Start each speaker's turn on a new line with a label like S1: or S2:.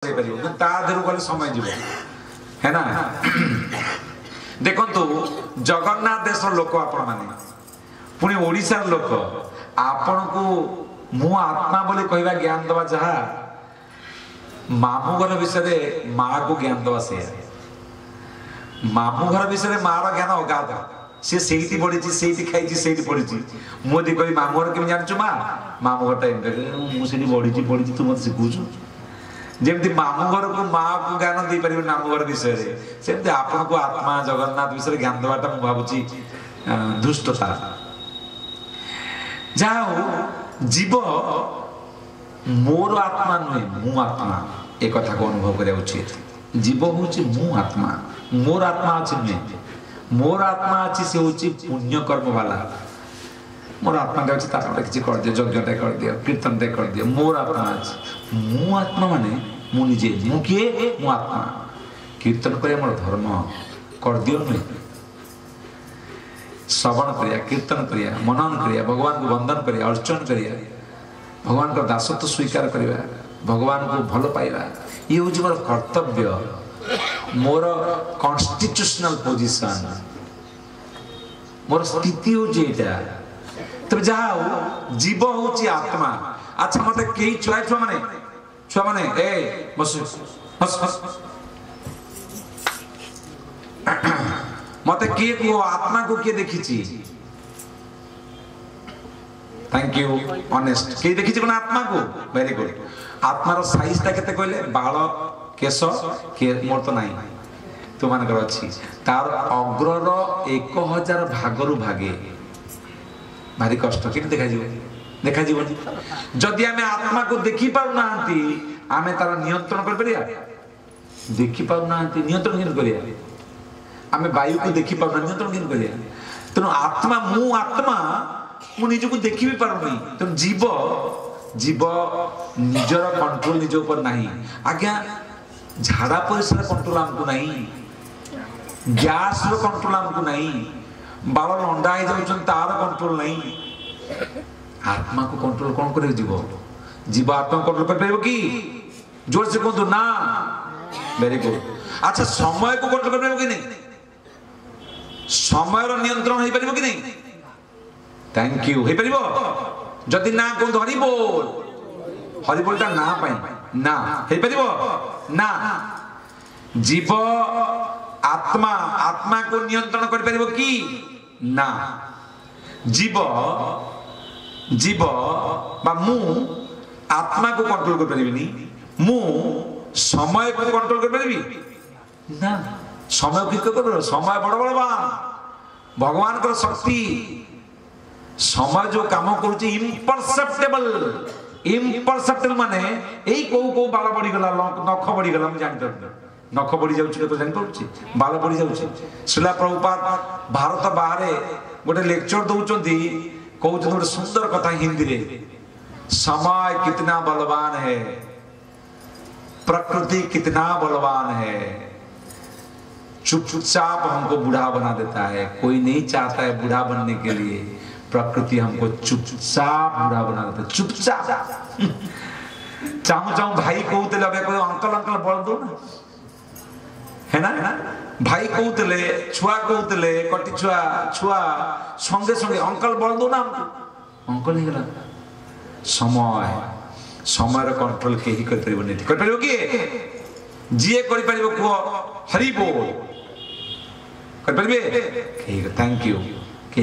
S1: गले समय जीव है ना। देखो जगन्नाथ देश लोक आपण माने पुणी ओडिशार लोक आपण को मु आत्मा बोली कहवा ज्ञान दवा जहा मामू घर विषय माँ को ज्ञान दवा से मामू घर विषय मार ज्ञान अगाध सी से पढ़ी से खाई से पढ़ी मुझे कह मामू घर केमी जानचु माँ मामू घर मुझे बढ़ी पढ़ी तू मत शिखुचु जमती मामू घर को माँ को ज्ञान दे पार मामू घर विषय सेमती आपन को आत्मा जगन्नाथ विषय ज्ञान देवाटा मुझे भावुची दुष्टता जाओ जीव मोर आत्मा नुहे मु आत्मा एक कथा को अनुभव करा उचित। जीव हूँ मु आत्मा मोर आत्मा अच्छी नुहे मोर आत्मा अच्छी से हूँ पुण्य कर्म वाला मोर आत्मा किसी कर दियो यज्ञ कर दियो कीर्तन कर दियो मोर आत्मा अच्छी मु आत्मा माने मु निजे मु किए मु आत्मा कीर्तन कर मोर धर्म कर दियो नुहे श्रवण करिया कीर्तन करिया मनन करिया भगवान को वंदन करिया अर्चन करिया भगवान का दासत्व स्वीकार करिया भगवान को भल पाइबा ये हूँ मोर कर्तव्य मोर कॉन्स्टिट्यूशनल पोजिशन मोर स्थिति हूँ तब जहाँ जीव हूँ आत्मा। अच्छा मत कई छुआ माने ए बस मत किए को आत्मा को किए देखी थैंक यू ऑनेस्ट किए देखी कौन आत्मा को वेरी गुड आत्मार साइज टा केते कहले बाल केश के मोर तो नहीं तो मानकर अच्छी तार अग्रर 1000 भागरु भागे भारी कष्ट कि देखा जदि आमे आत्मा को देखी पाउ नांती आमे तार नियंत्रण कर परिया देखी पाउ नांती नियंत्रण किन करिया आमे वायु को देखी पाउ नियंत्रण किन करिया तेनु आत्मा मु निज को देखी भी पारुनी तेनु जीव निजर कंट्रोल निज ऊपर नहीं आज्ञा झाड़ा परिस्रा कंट्रोल हमको नहीं गैस रो कंट्रोल हमको नहीं बाल लंडा हो जाउछन तार कंट्रोल नहीं आत्मा को कंट्रोल कौन करे जीव आत्मा कंट्रोल कर पाइबो कि जोर से कहतु ना वेरी गुड। अच्छा समय को कंट्रोल कर पाइबो कि नहीं समय रो नियंत्रण हो पाइबो कि नहीं थैंक यू हो पाइबो जदि ना को हरि बोल ता ना पाई ना हो पाइबो ना जीव आत्मा आत्मा को नियंत्रण कर पाइबो कि ना जीव बा मु आत्मा को कंट्रोल कर परिबिनी मु समय को कंट्रोल कर परिबी ना समय को कर समय बड़बान भगवान का शक्ति समय जो काम करूची इम्परसेप्टेबल माने एई को बाल बढ़ी गला नख बढ़ी गला हम जानि पार नख बढ़ी जाउची तो जानि पाउची बाल बढ़ी जाउची श्रीला प्रभुपाद भारत बाहर गोटे लेक्चर दउचंती कहउछ गोटे सुंदर कथा हिंदी रे समय कितना बलवान है प्रकृति कितना बलवान है चुपचाप हमको बूढ़ा बना देता है कोई नहीं चाहता है बूढ़ा बनने के लिए प्रकृति हमको चुपचाप बूढ़ा बना देता है चुपचाप चाहू भाई कहते अंकल अंकल बोल दो ना है ना भाई कहते छुआ कहते कटी छुआ संगे संगे अंकल बोल दो ना हमको अंकल ही गला समय कंट्रोल के ही कर परिबो कि जीए कर परिबो को हरि बोल कर परिबे थैंक यू के